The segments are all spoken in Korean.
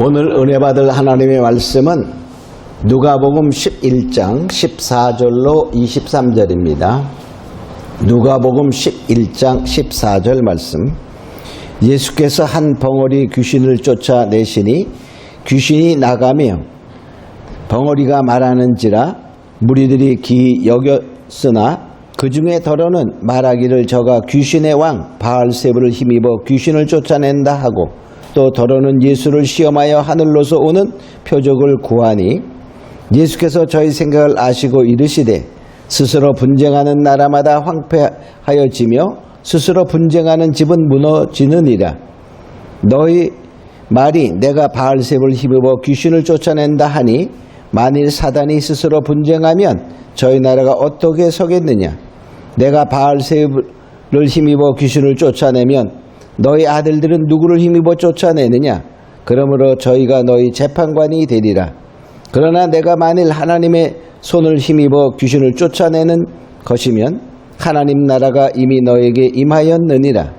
오늘 은혜 받을 하나님의 말씀은 누가복음 11장 14절로 23절입니다. 누가복음 11장 14절 말씀. 예수께서 한 벙어리 귀신을 쫓아내시니 귀신이 나가며 벙어리가 말하는지라 무리들이 귀히 여겼으나 그 중에 더러는 말하기를 저가 귀신의 왕 바알세불을 힘입어 귀신을 쫓아낸다 하고 또 더러는 예수를 시험하여 하늘로서 오는 표적을 구하니 예수께서 저희 생각을 아시고 이르시되 스스로 분쟁하는 나라마다 황폐하여지며 스스로 분쟁하는 집은 무너지느니라. 너희 말이 내가 바알세불을 힘입어 귀신을 쫓아낸다 하니 만일 사단이 스스로 분쟁하면 저희 나라가 어떻게 서겠느냐. 내가 바알세불을 힘입어 귀신을 쫓아내면 너희 아들들은 누구를 힘입어 쫓아내느냐. 그러므로 저희가 너희 재판관이 되리라. 그러나 내가 만일 하나님의 손을 힘입어 귀신을 쫓아내는 것이면 하나님 나라가 이미 너에게 임하였느니라.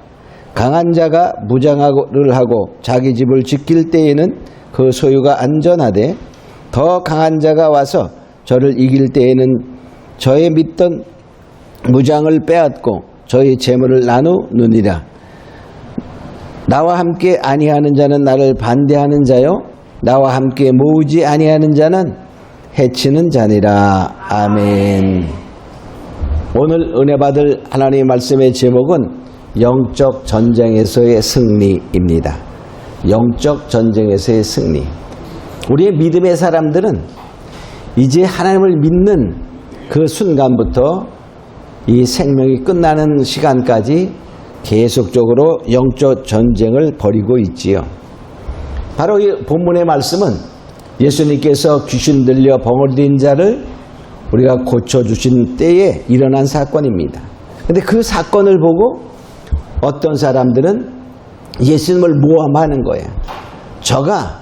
강한 자가 무장을 하고 자기 집을 지킬 때에는 그 소유가 안전하되 더 강한 자가 와서 저를 이길 때에는 저의 믿던 무장을 빼앗고 저의 재물을 나누느니라. 나와 함께 아니하는 자는 나를 반대하는 자요 나와 함께 모으지 아니하는 자는 해치는 자니라. 아멘. 오늘 은혜 받을 하나님의 말씀의 제목은 영적 전쟁에서의 승리입니다. 영적 전쟁에서의 승리. 우리의 믿음의 사람들은 이제 하나님을 믿는 그 순간부터 이 생명이 끝나는 시간까지 계속적으로 영적 전쟁을 벌이고 있지요. 바로 이 본문의 말씀은 예수님께서 귀신 들려 벙어리 된 자를 우리가 고쳐주신 때에 일어난 사건입니다. 그런데 그 사건을 보고 어떤 사람들은 예수님을 모함하는 거예요. 저가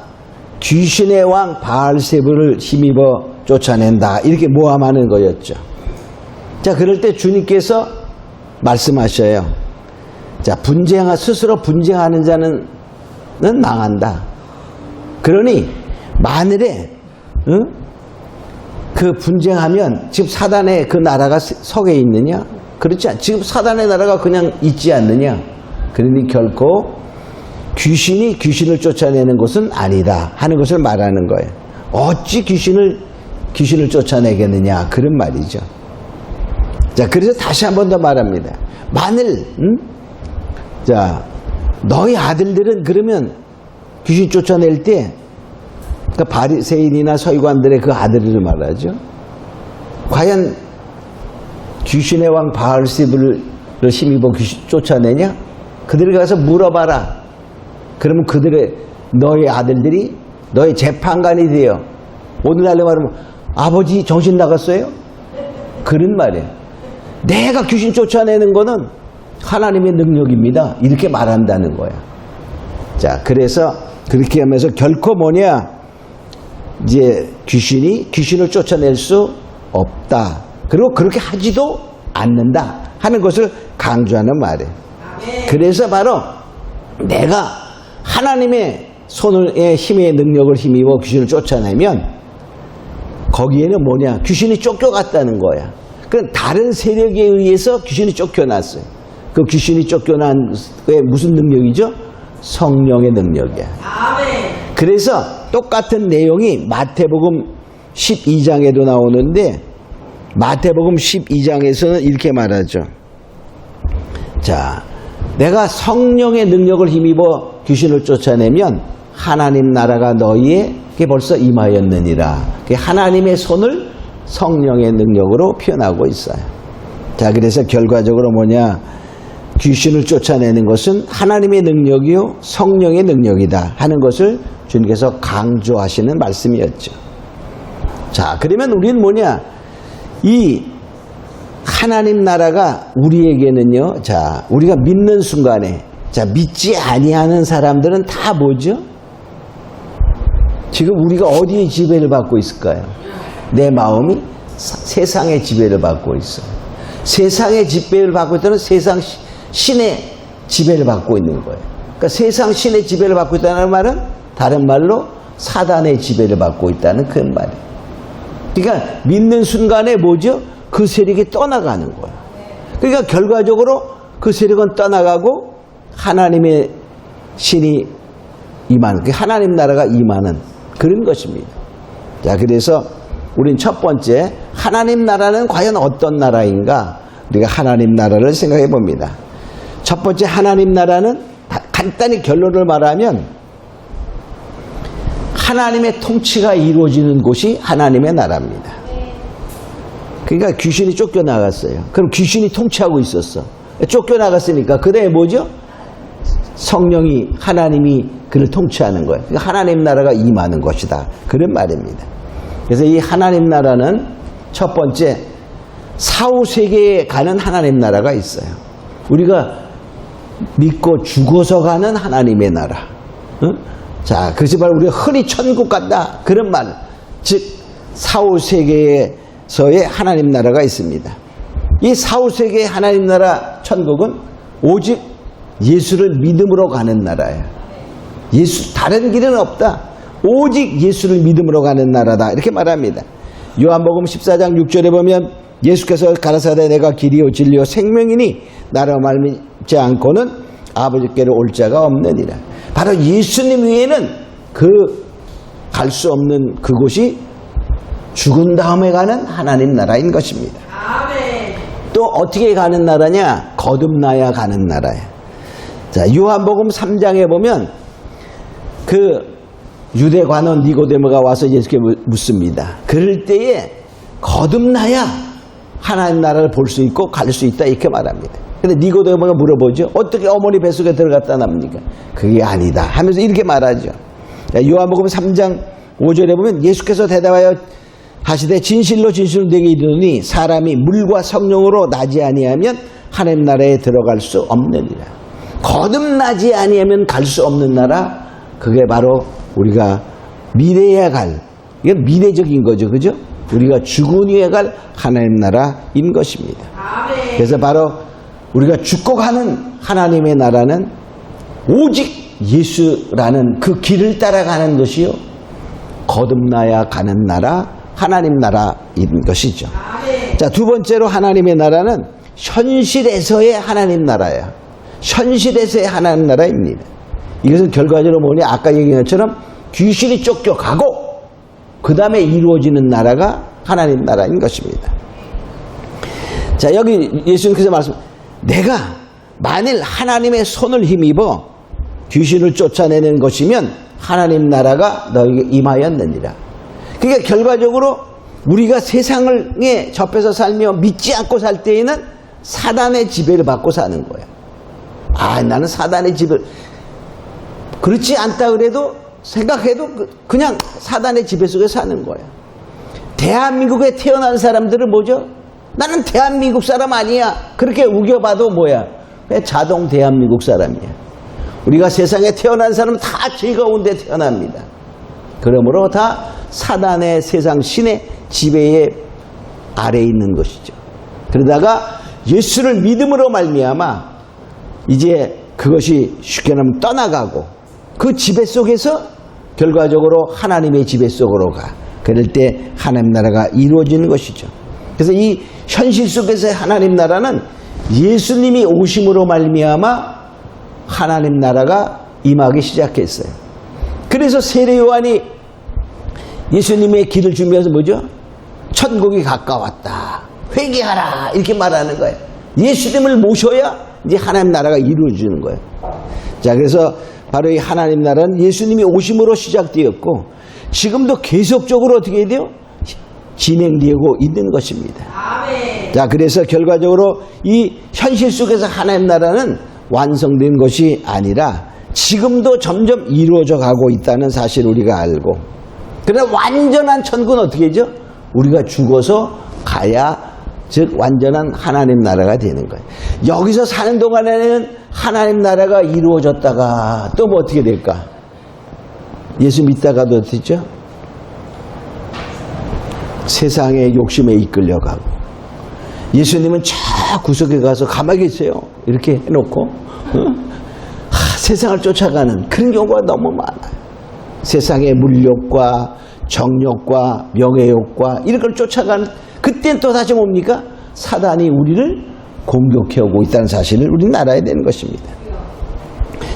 귀신의 왕 바알세불을 힘입어 쫓아낸다. 이렇게 모함하는 거였죠. 자, 그럴 때 주님께서 말씀하셔요. 자, 스스로 분쟁하는 자는 망한다. 그러니 만일에 그 분쟁하면 지금 사단의 그 나라가 서게 있느냐? 그렇지 않아. 지금 사단의 나라가 그냥 있지 않느냐? 그러니 결코 귀신이 귀신을 쫓아내는 것은 아니다 하는 것을 말하는 거예요. 어찌 귀신을 쫓아내겠느냐? 그런 말이죠. 자, 그래서 다시 한 번 더 말합니다. 만일 자, 너희 아들들은 그러면 귀신 쫓아낼 때 그 바리새인이나 서기관들의 그 아들을 말하죠. 과연 귀신의 왕 바알세불을 힘입어 귀신 쫓아내냐? 그들에게 가서 물어봐라. 그러면 너희 아들들이 너희 재판관이 돼요. 오늘날로 말하면 아버지 정신 나갔어요? 그런 말이에요. 내가 귀신 쫓아내는 거는 하나님의 능력입니다. 이렇게 말한다는 거야. 자, 그래서 그렇게 하면서 결코 이제 귀신을 쫓아낼 수 없다. 그리고 그렇게 하지도 않는다 하는 것을 강조하는 말이에요. 그래서 바로 내가 하나님의 손의 힘의 능력을 힘입어 귀신을 쫓아내면 거기에는 귀신이 쫓겨갔다는 거야. 그건 다른 세력에 의해서 귀신이 쫓겨났어요. 그 귀신이 쫓겨난 게 무슨 능력이죠? 성령의 능력이야. 그래서 똑같은 내용이 마태복음 12장에도 나오는데 마태복음 12장에서는 이렇게 말하죠. 자, 내가 성령의 능력을 힘입어 귀신을 쫓아내면 하나님 나라가 너희에게 벌써 임하였느니라. 하나님의 손을 성령의 능력으로 표현하고 있어요. 자, 그래서 결과적으로 귀신을 쫓아내는 것은 하나님의 능력이요 성령의 능력이다 하는 것을 주님께서 강조하시는 말씀이었죠. 자, 그러면 우리는 이 하나님 나라가 우리에게는요, 자, 우리가 믿는 순간에, 자, 믿지 아니하는 사람들은 다 뭐죠? 지금 우리가 어디에 지배를 받고 있을까요? 내 마음이 세상의 지배를 받고 있어요. 세상의 지배를 받고 있다는 세상 신의 지배를 받고 있는 거예요. 그러니까 세상 신의 지배를 받고 있다는 말은 다른 말로 사단의 지배를 받고 있다는 그런 말이에요. 그러니까 믿는 순간에 뭐죠? 그 세력이 떠나가는 거예요. 그러니까 결과적으로 그 세력은 떠나가고 하나님의 신이 임하는, 하나님 나라가 임하는 그런 것입니다. 자, 그래서 우린 첫 번째 하나님 나라는 과연 어떤 나라인가? 우리가 하나님 나라를 생각해 봅니다. 첫 번째 하나님 나라는 간단히 결론을 말하면 하나님의 통치가 이루어지는 곳이 하나님의 나라입니다. 그러니까 귀신이 쫓겨나갔어요. 그럼 귀신이 통치하고 있었어. 쫓겨나갔으니까 그 다음에 뭐죠? 성령이, 하나님이 그를 통치하는 거예요. 그러니까 하나님 나라가 임하는 것이다. 그런 말입니다. 그래서 이 하나님 나라는 첫 번째 사후세계에 가는 하나님 나라가 있어요. 우리가 믿고 죽어서 가는 하나님의 나라. 응? 자, 그것이 바로 우리가 흔히 천국 간다. 그런 말. 즉, 사후세계에서의 하나님 나라가 있습니다. 이 사후세계의 하나님 나라 천국은 오직 예수를 믿음으로 가는 나라예요. 다른 길은 없다. 오직 예수를 믿음으로 가는 나라다. 이렇게 말합니다. 요한복음 14장 6절에 보면 예수께서 가라사대 내가 길이요 진리요 생명이니 나로 말미지 않고는 아버지께로 올 자가 없느니라. 바로 예수님 외에는 갈 수 없는 그곳이 죽은 다음에 가는 하나님 나라인 것입니다. 아멘. 또 어떻게 가는 나라냐? 거듭나야 가는 나라예요. 자, 요한복음 3장에 보면 유대 관원 니고데모가 와서 예수께 묻습니다. 그럴 때에 거듭나야 하나님 나라를 볼 수 있고 갈 수 있다 이렇게 말합니다. 근데 니고데모가 물어보죠. 어떻게 어머니 뱃속에 들어갔다 납니까? 그게 아니다 하면서 이렇게 말하죠. 요한복음 3장 5절에 보면 예수께서 대답하여 하시되 진실로 진실로 내게 이르노니 사람이 물과 성령으로 나지 아니하면 하나님 나라에 들어갈 수 없느니라. 거듭나지 아니하면 갈 수 없는 나라, 그게 바로 우리가 미래에 갈, 이건 미래적인 거죠, 그죠? 우리가 죽은 후에 갈 하나님 나라인 것입니다. 그래서 바로 우리가 죽고 가는 하나님의 나라는 오직 예수라는 그 길을 따라가는 것이요, 거듭나야 가는 나라, 하나님 나라인 것이죠. 자, 두 번째로 하나님의 나라는 현실에서의 하나님 나라예요. 현실에서의 하나님 나라입니다. 이것은 결과적으로 뭐냐, 아까 얘기한 것처럼 귀신이 쫓겨가고 그 다음에 이루어지는 나라가 하나님 나라인 것입니다. 자, 여기 예수님께서 내가 만일 하나님의 손을 힘입어 귀신을 쫓아내는 것이면 하나님 나라가 너에게 임하였느니라. 그러니까 결과적으로 우리가 세상에 접해서 살며 믿지 않고 살 때에는 사단의 지배를 받고 사는 거예요. 나는 사단의 지배를, 그렇지 않다 그래도 생각해도 그냥 사단의 지배 속에 사는 거예요. 대한민국에 태어난 사람들은 뭐죠? 나는 대한민국 사람 아니야. 그렇게 우겨봐도 뭐야? 그냥 자동 대한민국 사람이야. 우리가 세상에 태어난 사람은 다 즐거운 데 태어납니다. 그러므로 다 사단의 세상 신의 지배의 아래에 있는 것이죠. 그러다가 예수를 믿음으로 말미암아 이제 그것이 쉽게 말하면 떠나가고 그 지배 속에서 결과적으로 하나님의 지배 속으로 가. 그럴 때 하나님 나라가 이루어지는 것이죠. 그래서 이 현실 속에서의 하나님 나라는 예수님이 오심으로 말미암아 하나님 나라가 임하기 시작했어요. 그래서 세례 요한이 예수님의 길을 준비해서 뭐죠? 천국이 가까웠다, 회개하라, 이렇게 말하는 거예요. 예수님을 모셔야 이제 하나님 나라가 이루어지는 거예요. 자, 그래서 바로 이 하나님 나라는 예수님이 오심으로 시작되었고 지금도 계속적으로 어떻게 해야 돼요? 진행되고 있는 것입니다. 아멘. 자, 그래서 결과적으로 이 현실 속에서 하나님 나라는 완성된 것이 아니라 지금도 점점 이루어져 가고 있다는 사실을 우리가 알고, 그러나 완전한 천국은 어떻게 하죠? 우리가 죽어서 가야, 즉 완전한 하나님 나라가 되는 거예요. 여기서 사는 동안에는 하나님 나라가 이루어졌다가 또 뭐 어떻게 될까? 예수 믿다가도 어떻죠? 세상의 욕심에 이끌려가고, 예수님은 저 구석에 가서 가만히 계세요 이렇게 해놓고 세상을 쫓아가는 그런 경우가 너무 많아요. 세상의 물욕과 정욕과 명예욕과 이런 걸 쫓아가는, 그때는 또 다시 뭡니까? 사단이 우리를 공격해오고 있다는 사실을 우리는 알아야 되는 것입니다.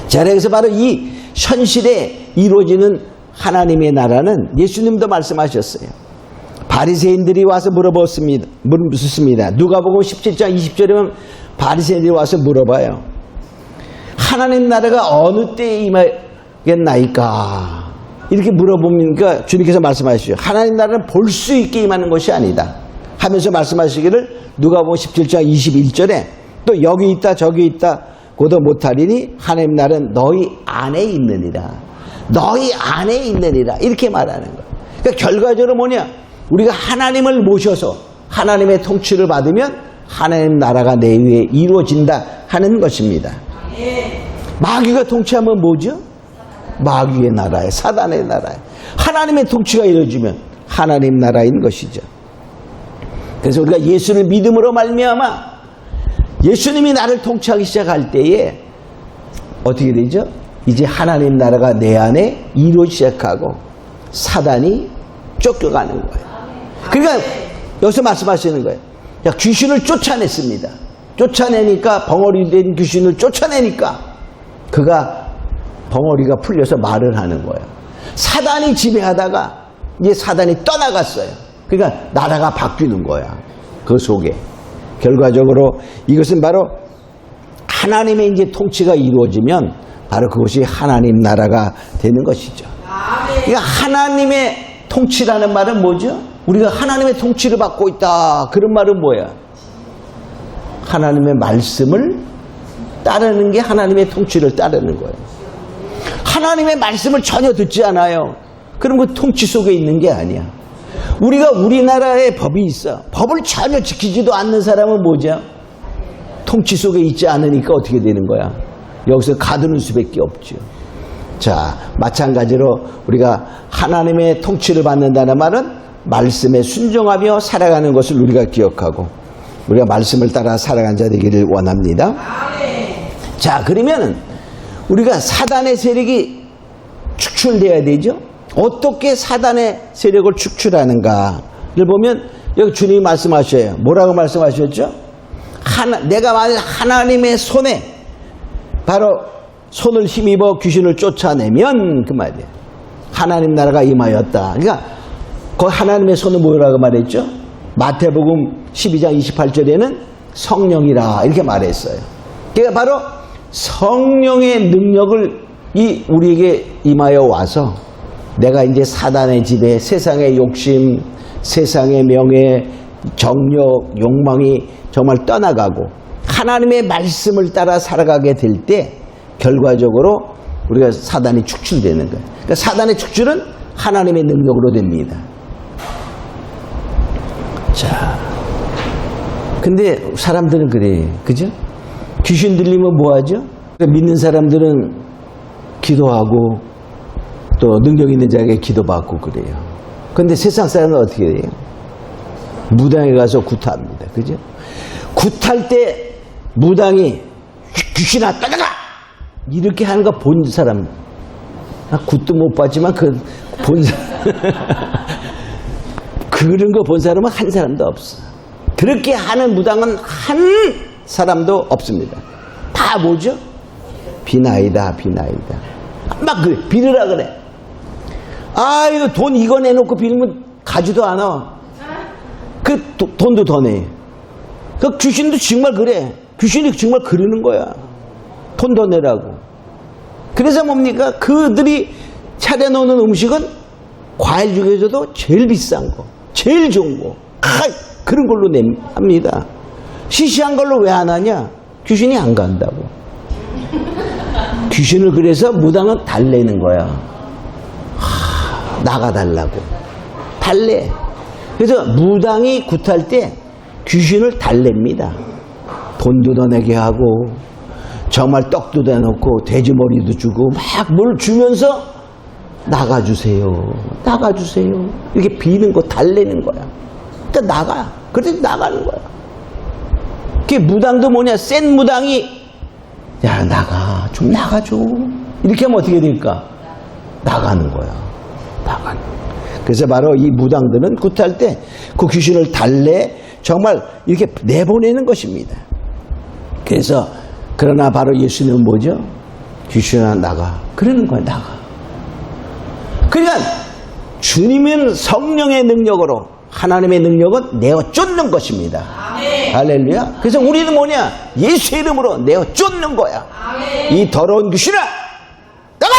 자, 그래서 바로 이 현실에 이루어지는 하나님의 나라는 예수님도 말씀하셨어요. 바리새인들이 와서 묻습니다. 누가복음 17장 20절에 보면 바리새인들이 와서 물어봐요. 하나님 나라가 어느 때에 임하겠나이까? 이렇게 물어보니까 주님께서 말씀하시죠. 하나님 나라는 볼 수 있게 임하는 것이 아니다 하면서 말씀하시기를 누가복음 17장 21절에 또 여기 있다 저기 있다 고도 못하리니 하나님 나라는 너희 안에 있느니라. 너희 안에 있느니라. 이렇게 말하는 거예요. 그러니까 결과적으로 뭐냐? 우리가 하나님을 모셔서 하나님의 통치를 받으면 하나님 나라가 내 위에 이루어진다 하는 것입니다. 마귀가 통치하면 뭐죠? 마귀의 나라에, 사단의 나라에. 하나님의 통치가 이루어지면 하나님 나라인 것이죠. 그래서 우리가 예수를 믿음으로 말미암아 예수님이 나를 통치하기 시작할 때에 어떻게 되죠? 이제 하나님 나라가 내 안에 이루어지기 시작하고 사단이 쫓겨가는 거예요. 그러니까 여기서 말씀하시는 거예요. 야, 귀신을 쫓아냈습니다. 쫓아내니까, 벙어리 된 귀신을 쫓아내니까 그가 벙어리가 풀려서 말을 하는 거예요. 사단이 지배하다가 이제 사단이 떠나갔어요. 그러니까 나라가 바뀌는 거야. 그 속에. 결과적으로 이것은 바로 하나님의 이제 통치가 이루어지면 바로 그것이 하나님 나라가 되는 것이죠. 그러니까 하나님의 통치라는 말은 뭐죠? 우리가 하나님의 통치를 받고 있다. 그런 말은 뭐야? 하나님의 말씀을 따르는 게 하나님의 통치를 따르는 거예요. 하나님의 말씀을 전혀 듣지 않아요. 그럼 그 통치 속에 있는 게 아니야. 우리가 우리나라에 법이 있어. 법을 전혀 지키지도 않는 사람은 뭐죠? 통치 속에 있지 않으니까 어떻게 되는 거야? 여기서 가두는 수밖에 없죠. 자, 마찬가지로 우리가 하나님의 통치를 받는다는 말은 말씀에 순종하며 살아가는 것을 우리가 기억하고 우리가 말씀을 따라 살아가는 자 되기를 원합니다. 자, 그러면 우리가 사단의 세력이 축출되어야 되죠. 어떻게 사단의 세력을 축출하는가를 보면 여기 주님이 말씀하셔요. 뭐라고 말씀하셨죠? 내가 만약 하나님의 손에 바로 손을 힘입어 귀신을 쫓아내면 그 말이에요. 하나님 나라가 임하였다. 그러니까 그 하나님의 손은 뭐라고 말했죠? 마태복음 12장 28절에는 성령이라 이렇게 말했어요. 그러니까 바로 성령의 능력을 우리에게 임하여 와서 내가 이제 사단의 지배, 세상의 욕심, 세상의 명예, 정욕, 욕망이 정말 떠나가고 하나님의 말씀을 따라 살아가게 될 때 결과적으로 우리가 사단이 축출되는 거예요. 그러니까 사단의 축출은 하나님의 능력으로 됩니다. 자, 근데 사람들은 그래, 그죠? 귀신 들리면 뭐하죠? 믿는 사람들은 기도하고 또 능력 있는 자에게 기도받고 그래요. 근데 세상 사람은 어떻게 해요? 무당에 가서 굿합니다. 그죠? 굿할 때 무당이 귀신아 따다가 이렇게 하는 거 본 사람, 굿도 못 봤지만 본 사람 그런 거 본 사람은 한 사람도 없어. 그렇게 하는 무당은 한 사람도 없습니다. 다 뭐죠? 비나이다, 비나이다. 막 그래, 빌으라 그래. 아, 이거 돈 이거 내놓고 빌면 가지도 않아. 돈도 더 내. 그 귀신도 정말 그래. 귀신이 정말 그러는 거야. 돈 더 내라고. 그래서 뭡니까? 그들이 차려놓는 음식은 과일 중에서도 제일 비싼 거, 제일 좋은 거, 그런 걸로 합니다. 시시한 걸로 왜 안 하냐? 귀신이 안 간다고. 귀신을 그래서 무당은 달래는 거야. 나가달라고. 달래. 그래서 무당이 굿할 때 귀신을 달랩니다. 돈도 더 내게 하고 정말 떡도 내놓고 돼지머리도 주고 막 뭘 주면서 나가주세요. 나가주세요. 이렇게 비는 거 달래는 거야. 그러니까 나가. 그래서 나가는 거야. 그게 무당도 뭐냐? 센 무당이 야 나가. 좀 나가줘. 이렇게 하면 어떻게 될까? 나가는 거야. 나가는. 그래서 바로 이 무당들은 굿할 때 그 귀신을 달래 정말 이렇게 내보내는 것입니다. 그래서 그러나 바로 예수님은 뭐죠? 귀신아 나가. 그러는 거야. 나가. 그러니까 주님은 성령의 능력으로 하나님의 능력은 내어 쫓는 것입니다. 아멘. 할렐루야. 그래서 우리는 뭐냐? 예수의 이름으로 내어 쫓는 거야. 아멘. 이 더러운 귀신아 나가!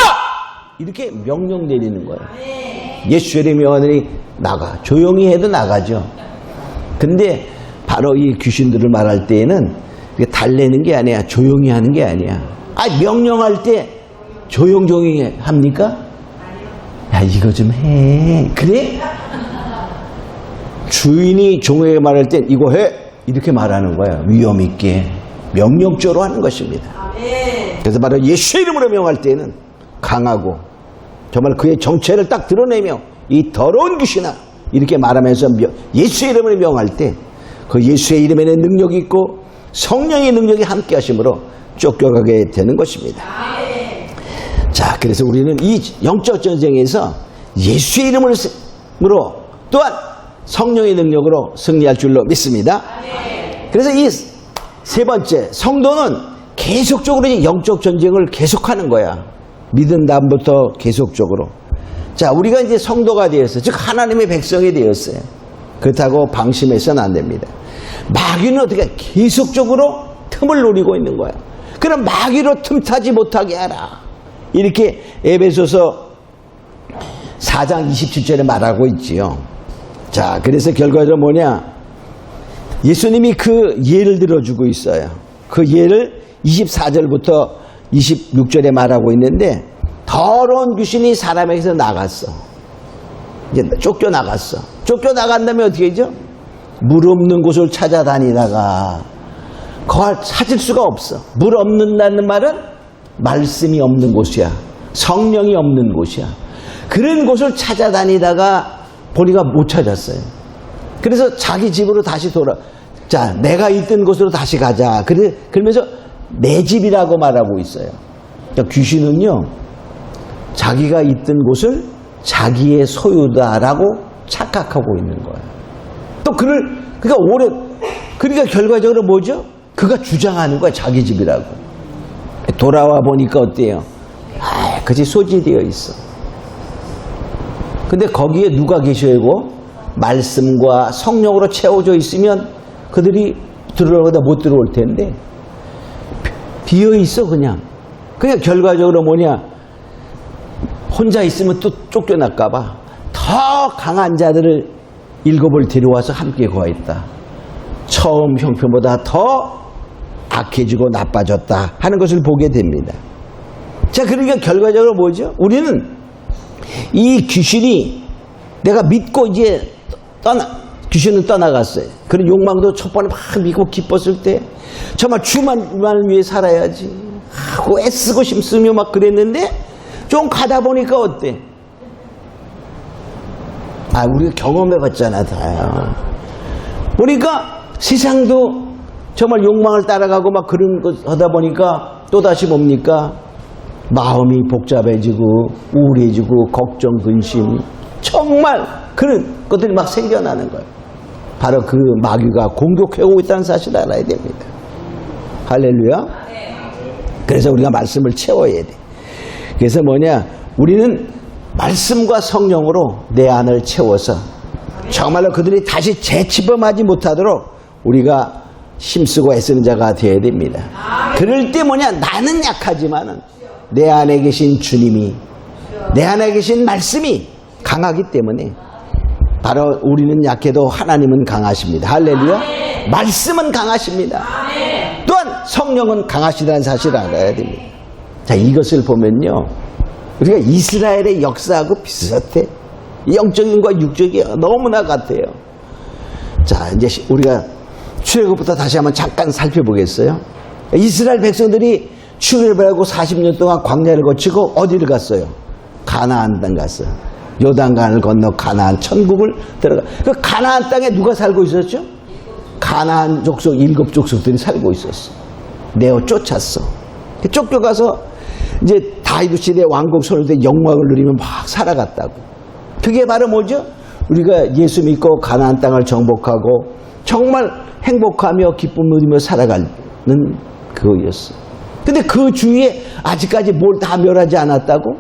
이렇게 명령 내리는 거예요. 아멘. 예수의 이름이 명하더니 나가. 조용히 해도 나가죠. 근데 바로 이 귀신들을 말할 때에는 달래는 게 아니야. 조용히 하는 게 아니야. 명령할 때 조용조용히 합니까? 야 이거 좀 해. 그래? 주인이 종에게 말할 땐 이거 해. 이렇게 말하는 거야. 위험 있게. 명령조로 하는 것입니다. 그래서 바로 예수의 이름으로 명할 때는 강하고 정말 그의 정체를 딱 드러내며 이 더러운 귀신아 이렇게 말하면서 예수의 이름으로 명할 때 그 예수의 이름에는 능력이 있고 성령의 능력이 함께 하심으로 쫓겨가게 되는 것입니다. 자, 그래서 우리는 이 영적 전쟁에서 예수의 이름으로 또한 성령의 능력으로 승리할 줄로 믿습니다. 그래서 이 세 번째, 성도는 계속적으로 영적 전쟁을 계속하는 거야. 믿은 다음부터 계속적으로. 자, 우리가 이제 성도가 되었어요. 즉 하나님의 백성이 되었어요. 그렇다고 방심해서는 안 됩니다. 마귀는 어떻게 계속적으로 틈을 노리고 있는 거야. 그럼 마귀로 틈타지 못하게 하라. 이렇게 에베소서 4장 27절에 말하고 있지요. 자, 그래서 결과적으로 뭐냐? 예수님이 그 예를 들어주고 있어요. 그 예를 24절부터 26절에 말하고 있는데 더러운 귀신이 사람에게서 나갔어. 이제 쫓겨나갔어. 쫓겨나간 다음에 어떻게 하죠? 물 없는 곳을 찾아다니다가 그걸 찾을 수가 없어. 물 없는다는 말은 말씀이 없는 곳이야. 성령이 없는 곳이야. 그런 곳을 찾아다니다가 보니까 못 찾았어요. 그래서 자기 집으로 다시 자, 내가 있던 곳으로 다시 가자. 그러면서 내 집이라고 말하고 있어요. 그러니까 귀신은요, 자기가 있던 곳을 자기의 소유다라고 착각하고 있는 거예요. 또 그러니까 결과적으로 뭐죠? 그가 주장하는 거야, 자기 집이라고. 돌아와 보니까 어때요? 그치, 소지되어 있어. 근데 거기에 누가 계셔고 말씀과 성령으로 채워져 있으면 그들이 들어오다 못 들어올 텐데 비어 있어 그냥. 그냥 결과적으로 뭐냐? 혼자 있으면 또 쫓겨날까 봐 더 강한 자들을 7을 데려와서 함께 거했다. 처음 형편보다 더 악해지고 나빠졌다 하는 것을 보게 됩니다. 자, 그러니까 결과적으로 뭐죠? 우리는 이 귀신이 내가 믿고 이제 귀신은 떠나갔어요. 그런 욕망도 첫 번에 막 믿고 기뻤을 때 정말 주만 위해 살아야지 하고 애쓰고 힘쓰며 막 그랬는데 좀 가다 보니까 어때? 우리가 경험해봤잖아, 다. 보니까 세상도 정말 욕망을 따라가고 막 그런 거 하다 보니까 또다시 뭡니까? 마음이 복잡해지고 우울해지고 걱정, 근심 정말 그런 것들이 막 생겨나는 거예요. 바로 그 마귀가 공격해오고 있다는 사실을 알아야 됩니다. 할렐루야. 그래서 우리가 말씀을 채워야 돼. 그래서 뭐냐? 우리는 말씀과 성령으로 내 안을 채워서 정말로 그들이 다시 재취범하지 못하도록 우리가 힘쓰고 애쓰는 자가 되어야 됩니다. 그럴 때 뭐냐? 나는 약하지만은 내 안에 계신 주님이, 내 안에 계신 말씀이 강하기 때문에 바로 우리는 약해도 하나님은 강하십니다. 할렐루야. 말씀은 강하십니다. 또한 성령은 강하시다는 사실을 알아야 됩니다. 자, 이것을 보면요, 우리가 이스라엘의 역사하고 비슷해. 영적인과 육적이 너무나 같아요. 자, 이제 우리가 출애굽부터 다시 한번 잠깐 살펴보겠어요. 이스라엘 백성들이 출애굽을 하고 40년 동안 광야를 거치고 어디를 갔어요? 가나안 땅 갔어요. 요단강을 건너 가나안 천국을 들어가. 그 가나안 땅에 누가 살고 있었죠? 가나안 족속 7족속들이 살고 있었어. 내어 쫓았어. 쫓겨가서 이제 다 다윗 시대 왕국 소유대 영광을 누리며 막 살아갔다고. 그게 바로 뭐죠? 우리가 예수 믿고 가나안 땅을 정복하고 정말 행복하며 기쁨 누리며 살아가는 그거였어. 근데 그 주위에 아직까지 뭘 다 멸하지 않았다고?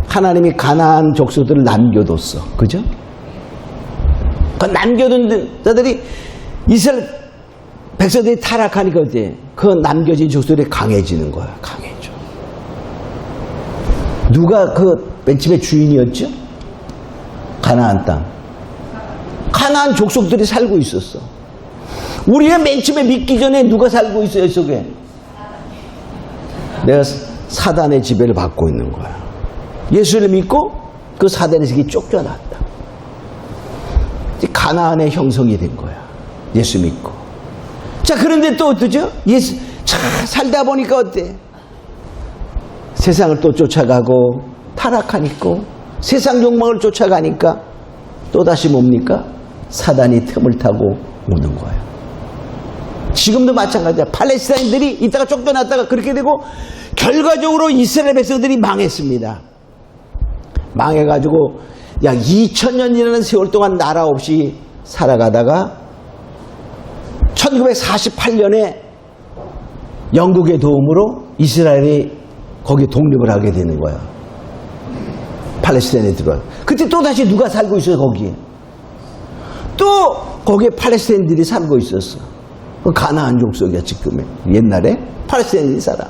하나님이 가나안 족속들을 남겨뒀어. 그죠? 그 남겨둔 자들이 이스라엘 백성들이 타락하니까 어때? 그 남겨진 족속들이 강해지는 거야. 강해져. 누가 그 맨 처음에 주인이었죠? 가나안 땅. 가나안 족속들이 살고 있었어. 우리가 맨 처음에 믿기 전에 누가 살고 있어요, 속에? 내가 사단의 지배를 받고 있는 거야. 예수를 믿고 그 사단의 지배에 쫓겨났다. 가나안의 형성이 된 거야. 예수 믿고. 자, 그런데 또 어떠죠? 예수, 살다 보니까 어때? 세상을 또 쫓아가고, 타락하니까, 세상 욕망을 쫓아가니까, 또다시 뭡니까? 사단이 틈을 타고 오는 거예요. 지금도 마찬가지야. 팔레스타인들이 이따가 쫓겨났다가 그렇게 되고, 결과적으로 이스라엘 백성들이 망했습니다. 망해가지고, 약 2000년이라는 세월 동안 나라 없이 살아가다가, 1948년에 영국의 도움으로 이스라엘이 거기 독립을 하게 되는 거야. 팔레스타인에 들어와. 그때 또 다시 누가 살고 있어요, 거기에? 또 거기에 팔레스타인들이 살고 있었어. 그 가나안 족속이야, 지금의. 옛날에 팔레스타인들이 살아.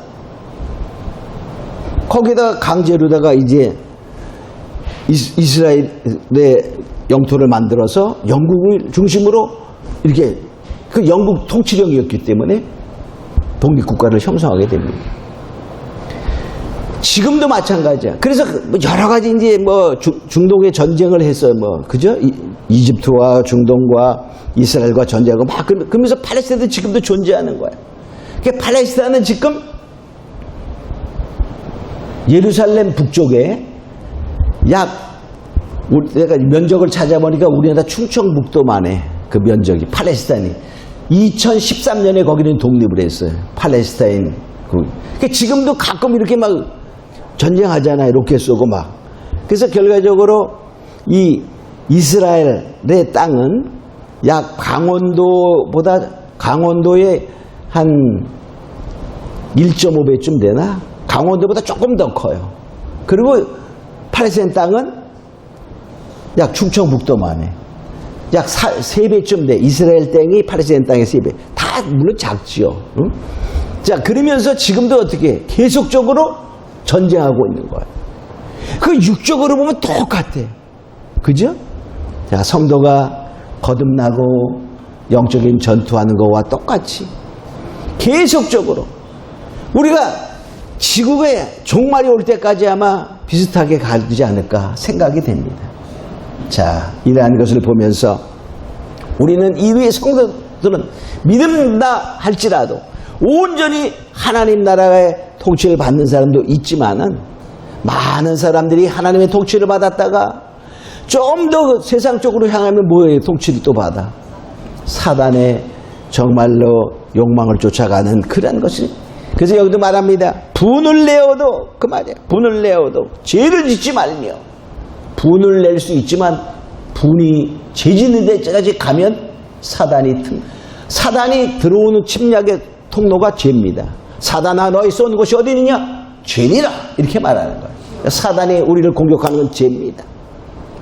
거기다가 강제로다가 이제 이스라엘의 영토를 만들어서 영국을 중심으로 이렇게 그 영국 통치령이었기 때문에 독립국가를 형성하게 됩니다. 지금도 마찬가지야. 그래서 여러 가지 이제 뭐 중동에 전쟁을 해서 뭐 그죠? 이집트와 중동과 이스라엘과 전쟁하고 막 그러면서 팔레스타인도 지금도 존재하는 거야. 그러니까 팔레스타인은 지금 예루살렘 북쪽에 약 내가 면적을 찾아보니까 우리나라 충청북도만의 그 면적이 팔레스타인이 2013년에 거기는 독립을 했어요. 팔레스타인. 그러니까 지금도 가끔 이렇게 막 전쟁하잖아요. 로켓 쏘고 막. 그래서 결과적으로 이 이스라엘의 땅은 약 강원도의 한 1.5배쯤 되나? 강원도보다 조금 더 커요. 그리고 팔레스타인 땅은 약 충청북도만 해. 약 3배쯤 돼. 이스라엘 땅이 팔레스타인 땅의 3배. 다 물론 작지요. 응? 자, 그러면서 지금도 어떻게 해? 계속적으로 전쟁하고 있는 거예요. 그 육적으로 보면 똑같아. 그죠? 자, 성도가 거듭나고 영적인 전투하는 거와 똑같이 계속적으로 우리가 지구에 종말이 올 때까지 아마 비슷하게 가지 않을까 생각이 됩니다. 자, 이러한 것을 보면서 우리는 이후의 성도들은 믿는다 할지라도 온전히 하나님 나라의 통치를 받는 사람도 있지만은 많은 사람들이 하나님의 통치를 받았다가 좀 더 세상 쪽으로 향하면 뭐예요? 통치를 또 받아. 사단의 정말로 욕망을 쫓아가는 그런 것이. 그래서 여기도 말합니다. 분을 내어도 그 말이야. 분을 내어도 죄를 짓지 말며. 분을 낼 수 있지만 분이 죄 짓는 데까지 가면 사단이 들어오는 침략의 통로가 죄입니다. 사단아 너희 쏘는 곳이 어디 있느냐? 죄니라. 이렇게 말하는 거예요. 사단이 우리를 공격하는 건 죄입니다.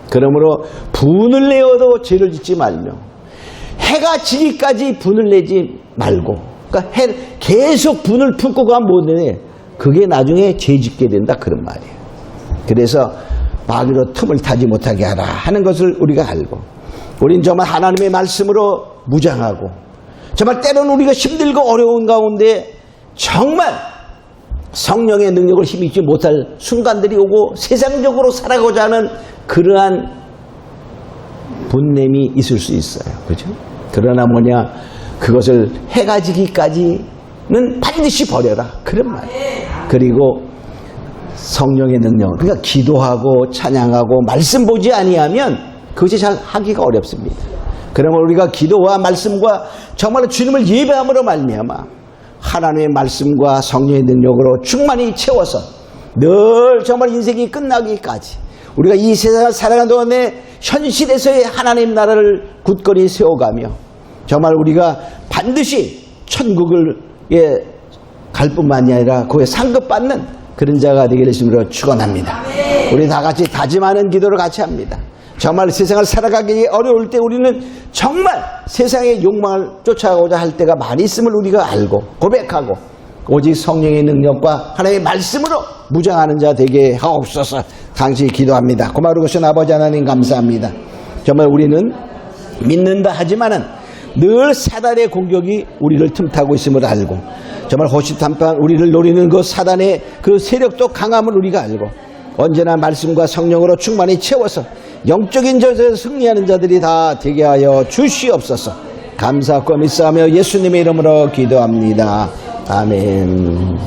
그러므로 분을 내어도 죄를 짓지 말며 해가 지기까지 분을 내지 말고, 그러니까 계속 분을 품고 가면 못 내네. 그게 나중에 죄 짓게 된다 그런 말이에요. 그래서 마귀로 틈을 타지 못하게 하라 하는 것을 우리가 알고, 우린 정말 하나님의 말씀으로 무장하고, 정말 때로는 우리가 힘들고 어려운 가운데 정말 성령의 능력을 힘입지 못할 순간들이 오고 세상적으로 살아가고자 하는 그러한 본냄이 있을 수 있어요. 그죠? 그러나 뭐냐, 그것을 해가 지기까지는 반드시 버려라 그런 말이에요. 그리고 성령의 능력, 그러니까 기도하고 찬양하고 말씀 보지 아니하면 그것이 잘 하기가 어렵습니다. 그러면 우리가 기도와 말씀과 정말로 주님을 예배함으로 말미암아 하나님의 말씀과 성령의 능력으로 충만히 채워서 늘 정말 인생이 끝나기까지 우리가 이 세상을 살아가는 동안에 현실에서의 하나님 나라를 굳건히 세워가며 정말 우리가 반드시 천국을 갈 뿐만이 아니라 거기에 상급받는 그런 자가 되기를 주님으로 축원합니다. 우리 다 같이 다짐하는 기도를 같이 합니다. 정말 세상을 살아가기 어려울 때 우리는 정말 세상의 욕망을 쫓아가고자 할 때가 많이 있음을 우리가 알고 고백하고 오직 성령의 능력과 하나님의 말씀으로 무장하는 자 되게 하옵소서. 당시 기도합니다. 고마우신 아버지 하나님 감사합니다. 정말 우리는 믿는다 하지만은 늘 사단의 공격이 우리를 틈타고 있음을 알고 정말 호시탐탐 우리를 노리는 그 사단의 그 세력도 강함을 우리가 알고 언제나 말씀과 성령으로 충만히 채워서 영적인 저에서 승리하는 자들이 다 되게 하여 주시옵소서. 감사하고 믿사하며 예수님의 이름으로 기도합니다. 아멘.